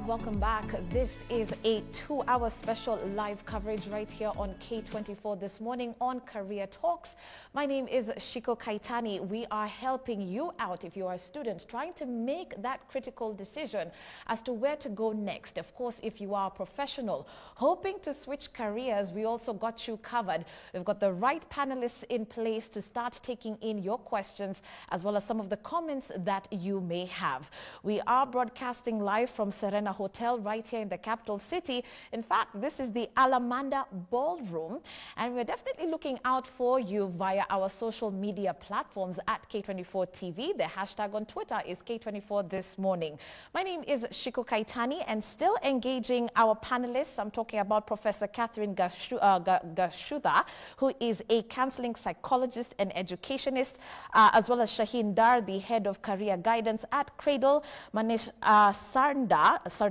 welcome back. This is a 2-hour special live coverage right here on K24 this morning on Career Talks. My name is Shiko Kaitani. We are helping you out if you are a student trying to make that critical decision as to where to go next. Of course, if you are a professional hoping to switch careers, we also got you covered. We've got the right panelists in place to start taking in your questions as well as some of the comments that you may have. We are broadcasting live from Serena Hotel right here in the capital city. In fact, this is the Alamanda Ballroom, and we're definitely looking out for you via our social media platforms at K24 TV. The hashtag on Twitter is K24 This Morning. My name is Shiko Kaitani, and still engaging our panelists. I'm talking about Professor Catherine Gashuda, who is a counseling psychologist and educationist, as well as Shaheen Dar, the head of career guidance at Cradle, Manish Sardana,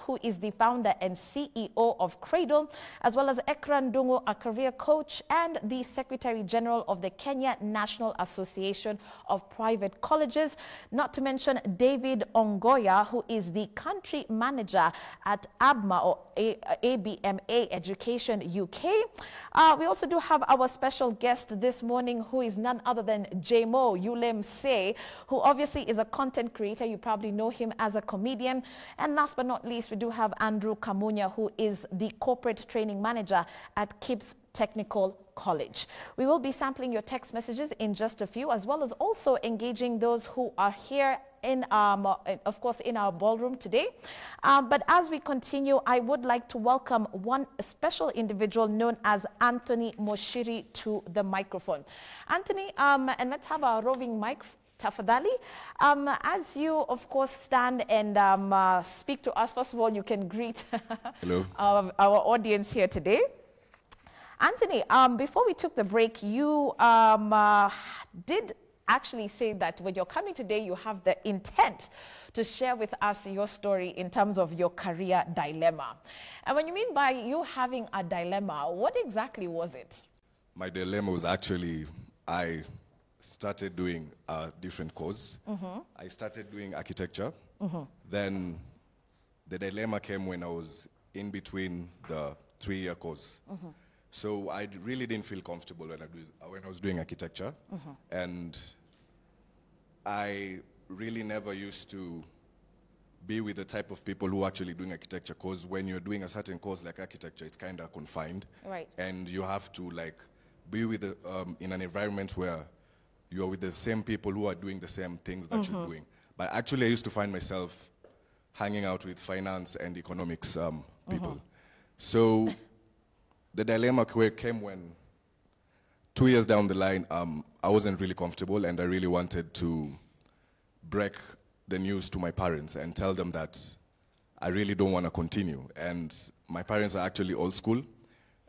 who is the founder and CEO of Cradle, as well as Ekran Dungu, a career coach and the Secretary General of the Kenya National Association of Private Colleges, not to mention David Ongoya, who is the country manager at ABMA or ABMA Education UK. We also do have our special guest this morning, who is none other than Jmo Yulem Se, who obviously is a content creator. You probably know him as a comedian. And last but not least, we do have Andrew Kamunya, who is the corporate training manager at KIPS Technical College. We will be sampling your text messages in just a few, as well as also engaging those who are here in, of course, in our ballroom today. But as we continue, I would like to welcome one special individual known as Anthony Moshiri to the microphone. Anthony, and let's have a roving mic. Tafadhali. As you, of course, stand and speak to us, first of all, you can greet Hello. our audience here today. Anthony, before we took the break, you did actually say that when you're coming today, you have the intent to share with us your story in terms of your career dilemma. And when you mean by you having a dilemma, what exactly was it? My dilemma was actually, I started doing a different course. I started doing architecture. Then the dilemma came when I was in between the 3-year course. So I really didn't feel comfortable when I was doing architecture. And I really never used to be with the type of people who are actually doing architecture, because when you're doing a certain course like architecture, it's kind of confined. Right. And you have to like be with in an environment where you're with the same people who are doing the same things that you're doing. But actually I used to find myself hanging out with finance and economics people. So the dilemma came when 2 years down the line, I wasn't really comfortable, and I really wanted to break the news to my parents and tell them that I really don't want to continue. And my parents are actually old school.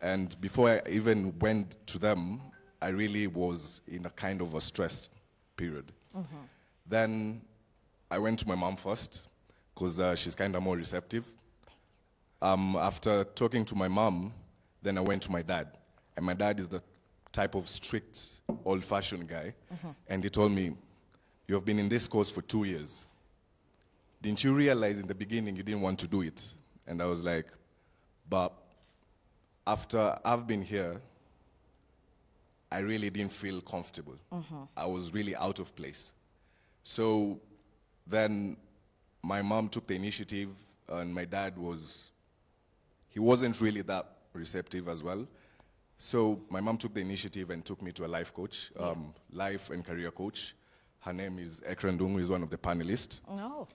And before I even went to them, I really was in a kind of a stress period. Then I went to my mom first, because she's kind of more receptive. After talking to my mom, then I went to my dad. And my dad is the type of strict, old-fashioned guy. And he told me, you have been in this course for 2 years. Didn't you realize in the beginning you didn't want to do it? And I was like, but after I've been here, I really didn't feel comfortable. I was really out of place. So then my mom took the initiative, and my dad he wasn't really that receptive as well. So my mom took the initiative and took me to a life coach, life and career coach. Her name is Ekran Dungu, is one of the panelists. Oh.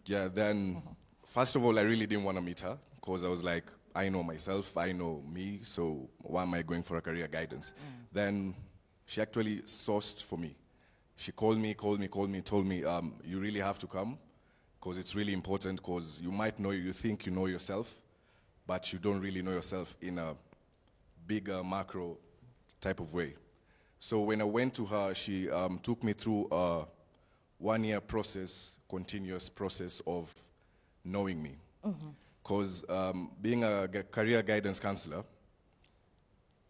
Yeah, then first of all, I really didn't want to meet her, because I was like, I know myself, I know me, so why am I going for a career guidance? Then she actually sourced for me. She called me, told me, you really have to come, because it's really important, because you might know, you think you know yourself, but you don't really know yourself in a bigger macro type of way. So when I went to her, she took me through a 1-year process, continuous process of knowing me. Because being a career guidance counselor,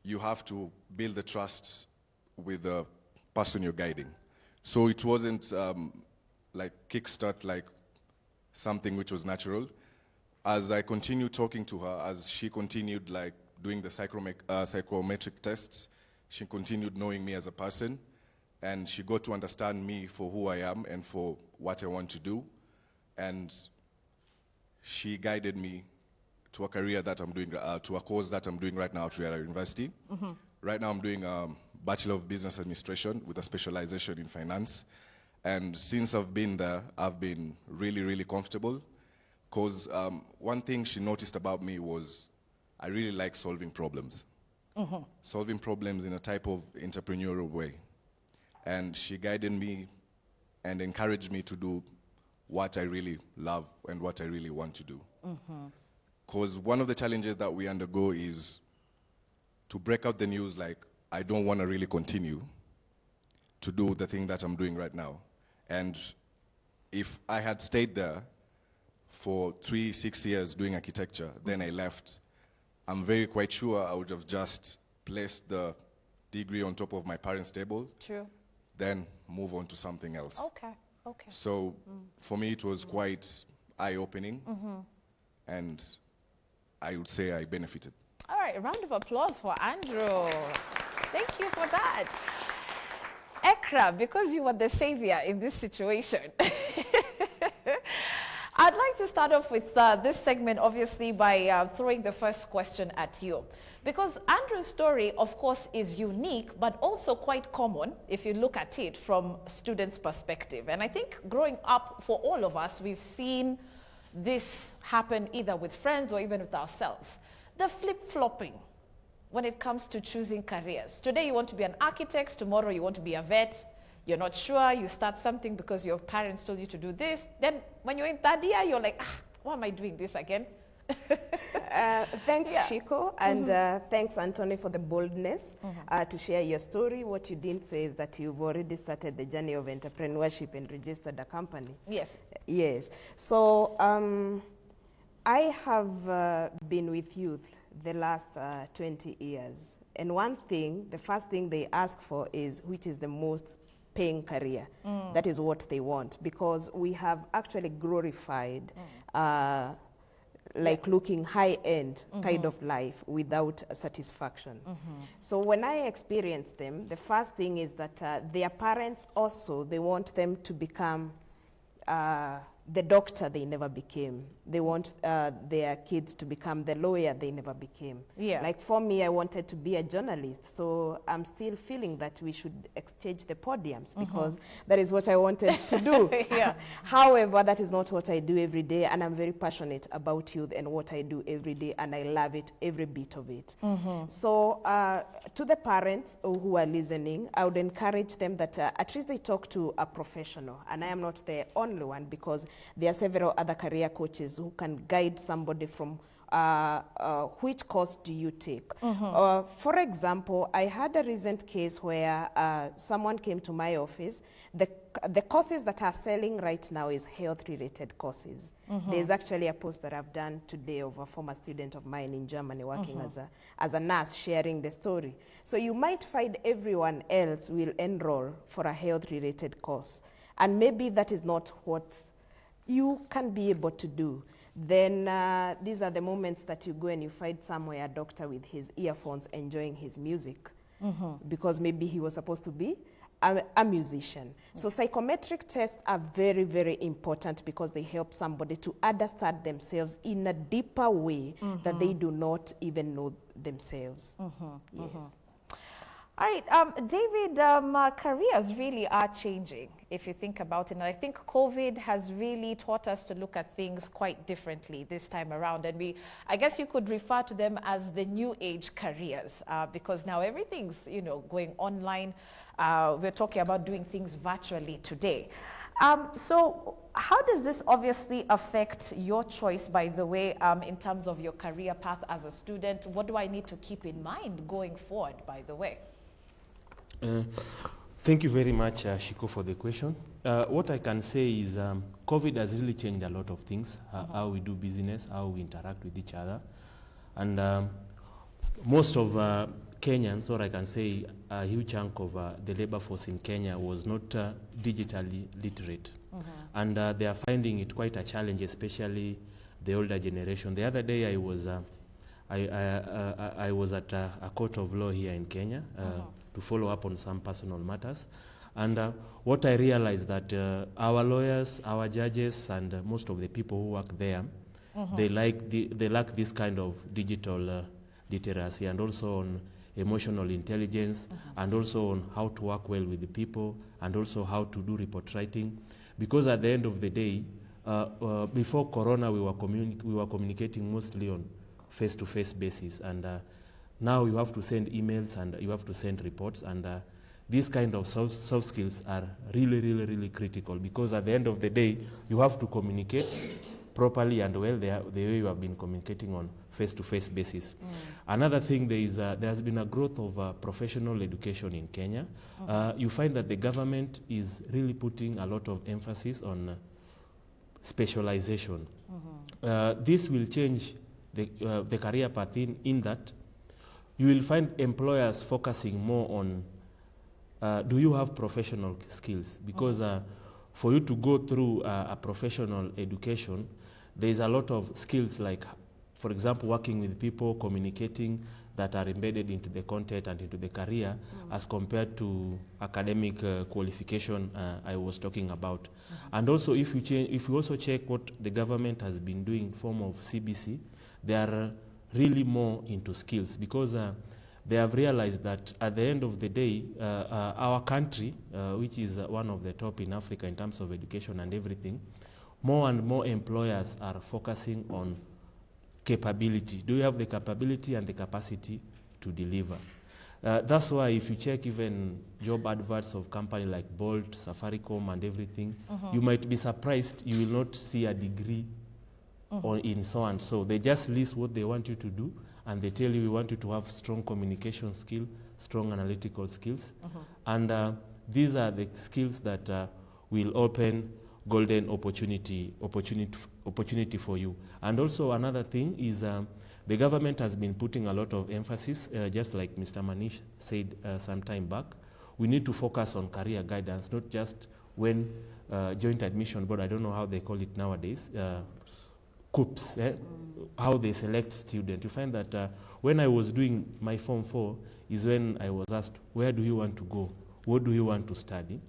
you have to build the trust with the person you're guiding. So it wasn't like kickstart, like something which was natural. As I continued talking to her, as she continued like doing the psychometric tests, she continued knowing me as a person, and she got to understand me for who I am and for what I want to do. And she guided me to a career that I'm doing, to a course that I'm doing right now at Riara University. Right now I'm doing a Bachelor of Business Administration with a specialization in finance. And since I've been there, I've been really, really comfortable. Because one thing she noticed about me was I really like solving problems. Solving problems in a type of entrepreneurial way. And she guided me and encouraged me to do what I really love and what I really want to do. Because one of the challenges that we undergo is to break out the news like, I don't want to really continue to do the thing that I'm doing right now. And if I had stayed there for 6 years doing architecture, then I left, I'm very quite sure I would have just placed the degree on top of my parents' table. True. Then move on to something else. Okay, okay. So for me, it was quite eye-opening, and I would say I benefited. All right, round of applause for Andrew. Thank you for that. Ekra, because you were the savior in this situation, I'd like to start off with this segment, obviously, by throwing the first question at you. Because Andrew's story, of course, is unique, but also quite common if you look at it from students' perspective. And I think growing up, for all of us, we've seen this happen either with friends or even with ourselves. The flip-flopping when it comes to choosing careers. Today you want to be an architect, tomorrow you want to be a vet. You're not sure, you start something because your parents told you to do this. Then when you're in third year, you're like, why am I doing this again? Thanks, Shiko, and thanks, Anthony, for the boldness to share your story. What you didn't say is that you've already started the journey of entrepreneurship and registered a company. Yes. Yes. So I have been with youth the last 20 years. And one thing, the first thing they ask for is which is the most paying career. That is what they want, because we have actually glorified like looking high-end kind of life without satisfaction. So when I experience them, the first thing is that their parents also, they want them to become the doctor they never became. They want their kids to become the lawyer they never became. Yeah. Like for me, I wanted to be a journalist, so I'm still feeling that we should exchange the podiums because that is what I wanted to do. Yeah. However, that is not what I do every day, and I'm very passionate about youth and what I do every day, and I love it, every bit of it. So to the parents who are listening, I would encourage them that at least they talk to a professional, and I am not the only one, because there are several other career coaches who can guide somebody from which course do you take. For example, I had a recent case where someone came to my office. The courses that are selling right now is health-related courses. There's actually a post that I've done today of a former student of mine in Germany working as a nurse, sharing the story. So you might find everyone else will enroll for a health-related course, and maybe that is not what you can be able to do. Then these are the moments that you go and you find somewhere a doctor with his earphones enjoying his music, because maybe he was supposed to be a musician. So psychometric tests are very, very important because they help somebody to understand themselves in a deeper way that they do not even know themselves. Yes. All right, David, careers really are changing, if you think about it. And I think COVID has really taught us to look at things quite differently this time around. And I guess you could refer to them as the new age careers, because now everything's, going online. We're talking about doing things virtually today. So how does this obviously affect your choice, by the way, in terms of your career path as a student? What do I need to keep in mind going forward, by the way? Thank you very much, Shiko, for the question. What I can say is COVID has really changed a lot of things, how we do business, how we interact with each other. And most of Kenyans, or I can say a huge chunk of the labor force in Kenya was not digitally literate. And they are finding it quite a challenge, especially the older generation. The other day I was at a court of law here in Kenya to follow up on some personal matters. And what I realized that our lawyers, our judges, and most of the people who work there, they lack this kind of digital literacy, and also on emotional intelligence, and also on how to work well with the people, and also how to do report writing. Because at the end of the day, before Corona, we were communicating mostly on face-to-face basis, and now you have to send emails and you have to send reports, and these kind of soft skills are really, really, really critical, because at the end of the day, you have to communicate properly and well the way you have been communicating on face-to-face basis. Another thing, there has been a growth of professional education in Kenya. You find that the government is really putting a lot of emphasis on specialization. This will change the career path in that you will find employers focusing more on do you have professional skills? Because for you to go through a professional education, there is a lot of skills like, for example, working with people, communicating, that are embedded into the content and into the career as compared to academic qualification I was talking about. And also, if you also check what the government has been doing in form of CBC, they are really more into skills, because they have realized that at the end of the day, our country, which is one of the top in Africa in terms of education and everything, more and more employers are focusing on capability. Do you have the capability and the capacity to deliver? That's why if you check even job adverts of companies like Bolt, Safaricom, and everything, you might be surprised you will not see a degree or in so and so. They just list what they want you to do, and they tell you, we want you to have strong communication skill, strong analytical skills. And these are the skills that will open golden opportunity for you. And also another thing is the government has been putting a lot of emphasis, just like Mr. Manish said some time back. We need to focus on career guidance, not just when joint admission board, I don't know how they call it nowadays, COOPs, how they select students. You find that when I was doing my Form 4 is when I was asked, where do you want to go? What do you want to study?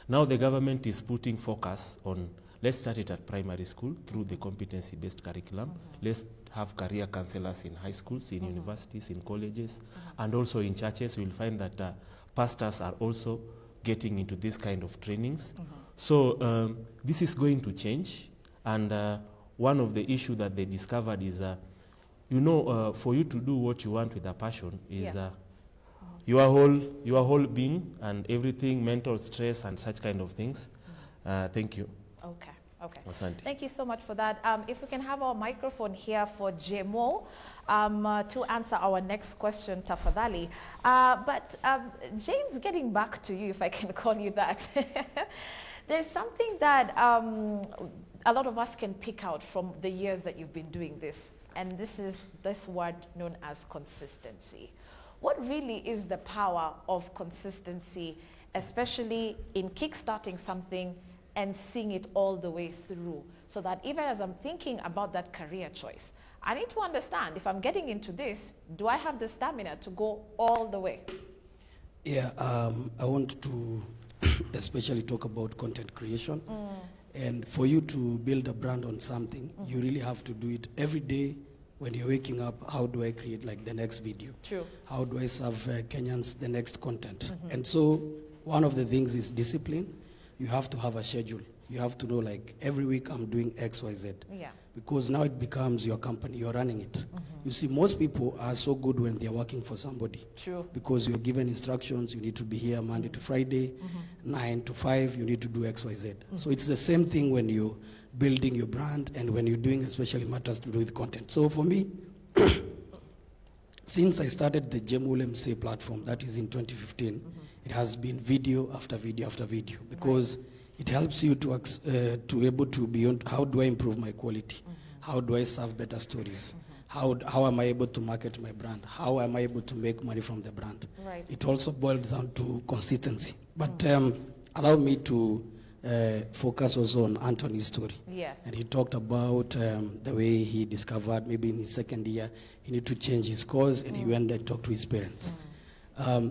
Now the government is putting focus on, let's start it at primary school through the competency-based curriculum. Let's have career counselors in high schools, in universities, in colleges, and also in churches. We'll find that pastors are also getting into this kind of trainings. So this is going to change, and one of the issues that they discovered is, for you to do what you want with a passion is your whole being and everything, mental stress and such kind of things. Thank you. Okay. Asante. Thank you so much for that. If we can have our microphone here for Jemo to answer our next question, tafadhali. But James, getting back to you, if I can call you that, there's something that a lot of us can pick out from the years that you've been doing this, and this is this word known as consistency. What really is the power of consistency, especially in kickstarting something and seeing it all the way through, so that even as I'm thinking about that career choice, I need to understand, if I'm getting into this, do I have the stamina to go all the way? Yeah, I want to especially talk about content creation. And for you to build a brand on something, you really have to do it every day. When you're waking up, how do I create like the next video? True. How do I serve Kenyans the next content? And so one of the things is discipline. You have to have a schedule. You have to know, like, every week I'm doing X, Y, Z. Yeah. Because now it becomes your company. You're running it. You see, most people are so good when they're working for somebody. True. Because you're given instructions. You need to be here Monday to Friday, 9 to 5. You need to do X, Y, Z. So it's the same thing when you're building your brand and when you're doing especially matters to do with content. So for me, since I started the JMULMC platform, that is in 2015, it has been video after video after video, because it helps you to able to beyond, how do I improve my quality? How do I serve better stories? how am I able to market my brand? How am I able to make money from the brand? Right. It also boils down to consistency. But allow me to focus also on Anthony's story. Yeah. And he talked about the way he discovered maybe in his second year he needed to change his course, and he went and talked to his parents.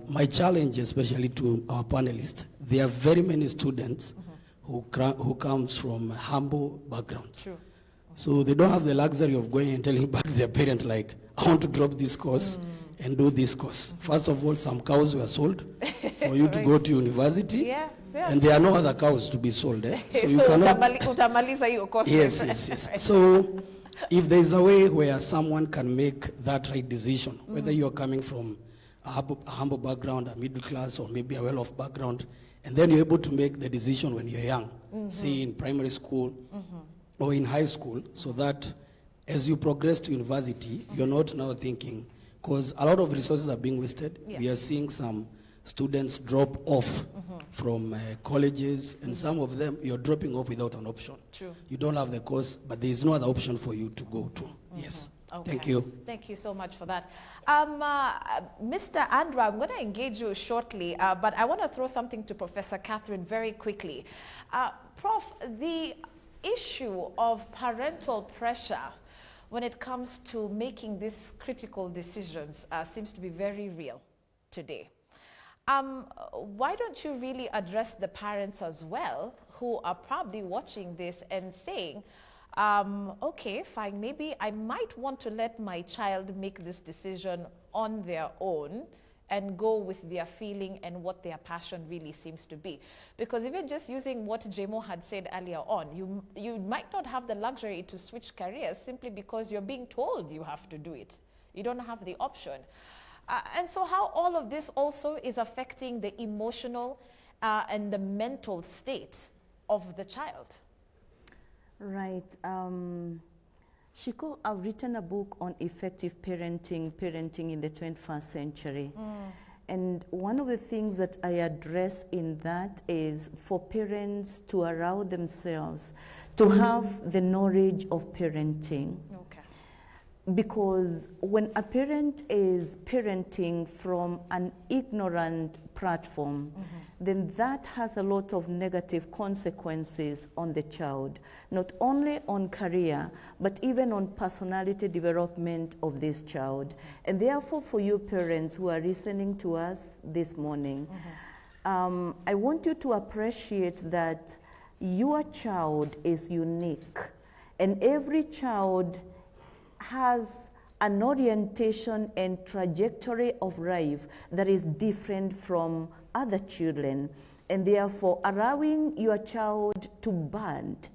My challenge, especially to our panelists, there are very many students who comes from humble backgrounds. True. So they don't have the luxury of going and telling back their parent, like, I want to drop this course and do this course. First of all, some cows were sold for you to go to university. Yeah. And there are no other cows to be sold. So you cannot. utamaliza hiyo course. Yes. So if there's a way where someone can make that right decision, whether you're coming from a humble background, a middle class, or maybe a well-off background, and then you're able to make the decision when you're young, say in primary school or in high school, so that as you progress to university, you're not now thinking, because a lot of resources are being wasted. Yeah. We are seeing some students drop off from colleges, and some of them you're dropping off without an option. True. You don't have the course, but there is no other option for you to go to. Yes. Okay. Thank you. Thank you so much for that. Mr. Andrew, I'm going to engage you shortly, but I want to throw something to Professor Catherine very quickly. Prof, the issue of parental pressure when it comes to making these critical decisions seems to be very real today. Why don't you really address the parents as well who are probably watching this and saying, okay, fine, maybe I might want to let my child make this decision on their own and go with their feeling and what their passion really seems to be. Because even just using what Jemo had said earlier on, you might not have the luxury to switch careers simply because you're being told you have to do it. You don't have the option. And so how all of this also is affecting the emotional and the mental state of the child. Right. Shiko, I've written a book on effective parenting in the 21st century. And one of the things that I address in that is for parents to allow themselves to have the knowledge of parenting. Okay. Because when a parent is parenting from an ignorant platform, then that has a lot of negative consequences on the child, not only on career, but even on personality development of this child. And therefore, for you parents who are listening to us this morning, I want you to appreciate that your child is unique, and every child has an orientation and trajectory of life that is different from other children, and therefore allowing your child to bond,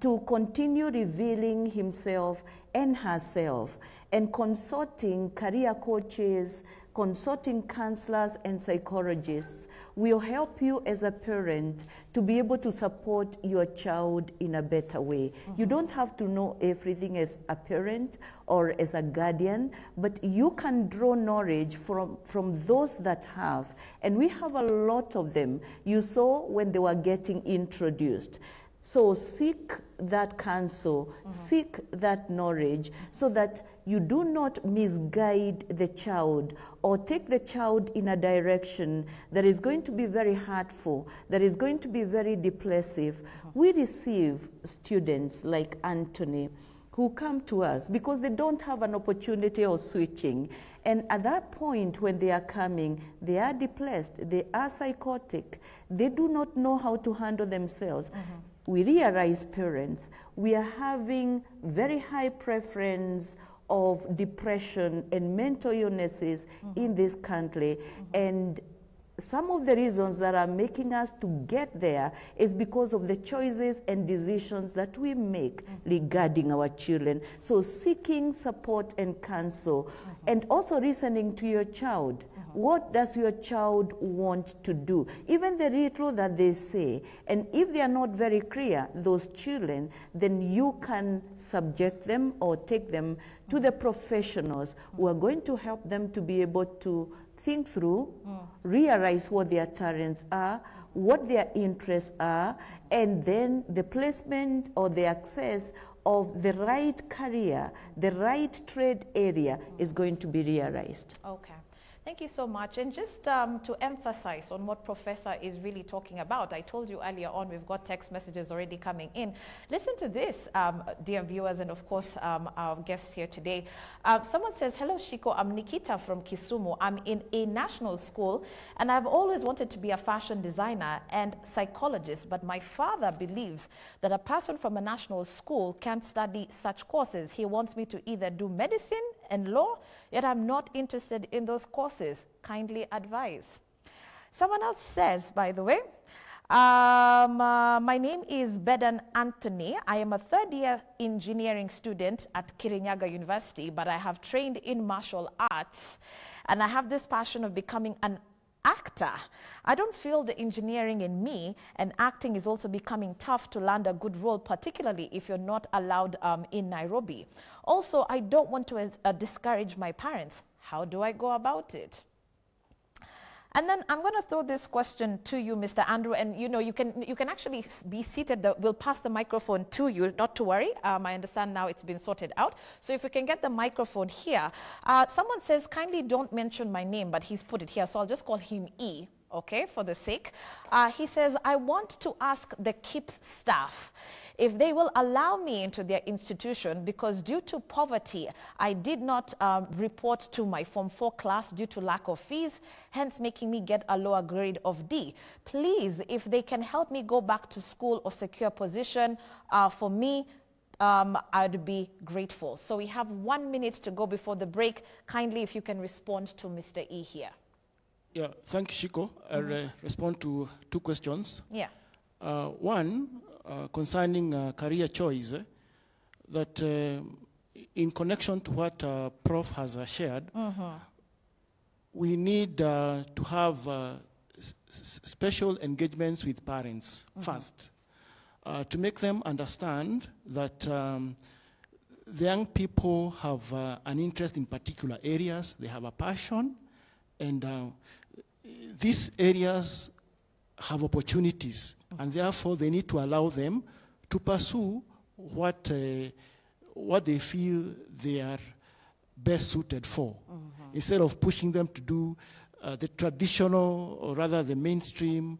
to continue revealing himself and herself, and consulting career coaches, consulting counselors and psychologists will help you as a parent to be able to support your child in a better way. You don't have to know everything as a parent or as a guardian, but you can draw knowledge from those that have. And we have a lot of them. You saw when they were getting introduced. So seek that counsel, seek that knowledge, so that you do not misguide the child or take the child in a direction that is going to be very hurtful, that is going to be very depressive. We receive students like Anthony who come to us because they don't have an opportunity of switching. And at that point when they are coming, they are depressed, they are psychotic, they do not know how to handle themselves. We realize, parents, we are having very high preference of depression and mental illnesses in this country. And some of the reasons that are making us to get there is because of the choices and decisions that we make regarding our children. So seeking support and counsel, and also listening to your child. What does your child want to do? Even the little that they say. And if they are not very clear, those children, then you can subject them or take them to the professionals who are going to help them to be able to think through, realize what their talents are, what their interests are, and then the placement or the access of the right career, the right trade area is going to be realized. Okay. Thank you so much. And just to emphasize on what Professor is really talking about, I told you earlier on, we've got text messages already coming in. Listen to this, dear viewers, and of course, our guests here today. Someone says, hello, Shiko, I'm Nikita from Kisumu. I'm in a national school, and I've always wanted to be a fashion designer and psychologist, but my father believes that a person from a national school can't study such courses. He wants me to either do medicine and law, yet I'm not interested in those courses. Kindly advise. Someone else says, by the way, my name is Bedan Anthony. I am a third-year engineering student at Kirinyaga University, but I have trained in martial arts, and I have this passion of becoming an actor. I don't feel the engineering in me, and acting is also becoming tough to land a good role, particularly if you're not allowed in Nairobi. Also, I don't want to discourage my parents. How do I go about it? And then I'm going to throw this question to you, Mr. Andrew, and you know, you can actually be seated. We'll pass the microphone to you, not to worry. I understand now it's been sorted out. So if we can get the microphone here. Someone says, kindly don't mention my name, but he's put it here, so I'll just call him E, okay, for the sake. He says, I want to ask the KIPS staff if they will allow me into their institution, because due to poverty, I did not report to my Form 4 class due to lack of fees, hence making me get a lower grade of D. Please, if they can help me go back to school or secure position for me, I'd be grateful. So we have 1 minute to go before the break. Kindly, if you can respond to Mr. E here. Yeah, thank you, Shiko. I'll respond to two questions. Yeah. One, concerning career choice, that in connection to what Prof has shared, we need to have special engagements with parents first, to make them understand that the young people have an interest in particular areas, they have a passion, and these areas have opportunities, and therefore they need to allow them to pursue what they feel they are best suited for, instead of pushing them to do the traditional, or rather the mainstream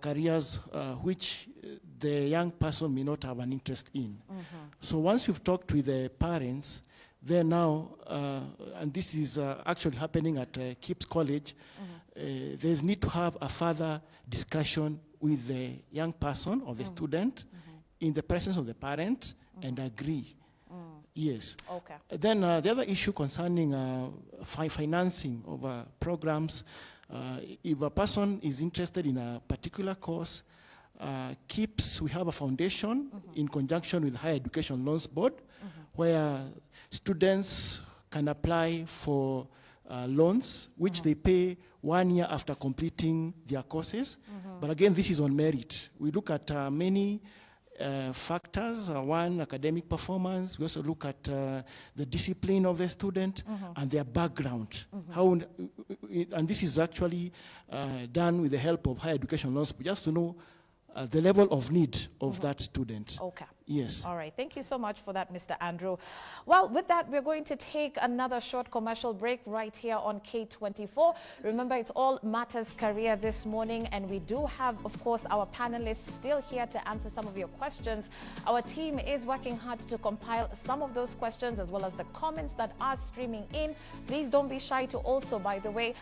careers which the young person may not have an interest in. So once we've talked with the parents, then now, and this is actually happening at KIPS College, there's need to have a further discussion with the young person or the student in the presence of the parent and agree. Yes. Okay. Then the other issue concerning financing of programs, if a person is interested in a particular course, KIPS, we have a foundation in conjunction with Higher Education Loans Board, where students can apply for loans, which they pay 1 year after completing their courses. But again, this is on merit. We look at many factors. One, academic performance. We also look at the discipline of the student and their background. And this is actually done with the help of Higher Education Loans, just to know the level of need of that student. Okay. Yes. All right. Thank you so much for that, Mr. Andrew. Well, with that, we're going to take another short commercial break right here on K24. Remember, it's All Matters Career this morning, and we do have, of course, our panelists still here to answer some of your questions. Our team is working hard to compile some of those questions as well as the comments that are streaming in. Please don't be shy to also, by the way,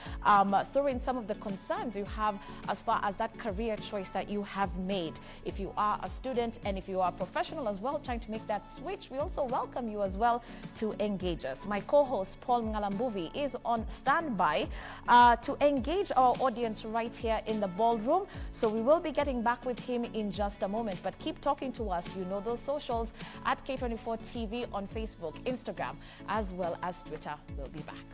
throw in some of the concerns you have as far as that career choice that you have made. If you are a student and if you are a professional as well trying to make that switch, we also welcome you as well to engage us. My co-host Paul Ngalambuvi is on standby to engage our audience right here in the ballroom, so we will be getting back with him in just a moment. But keep talking to us. You know those socials at K24 TV on Facebook, Instagram, as well as Twitter. We'll be back.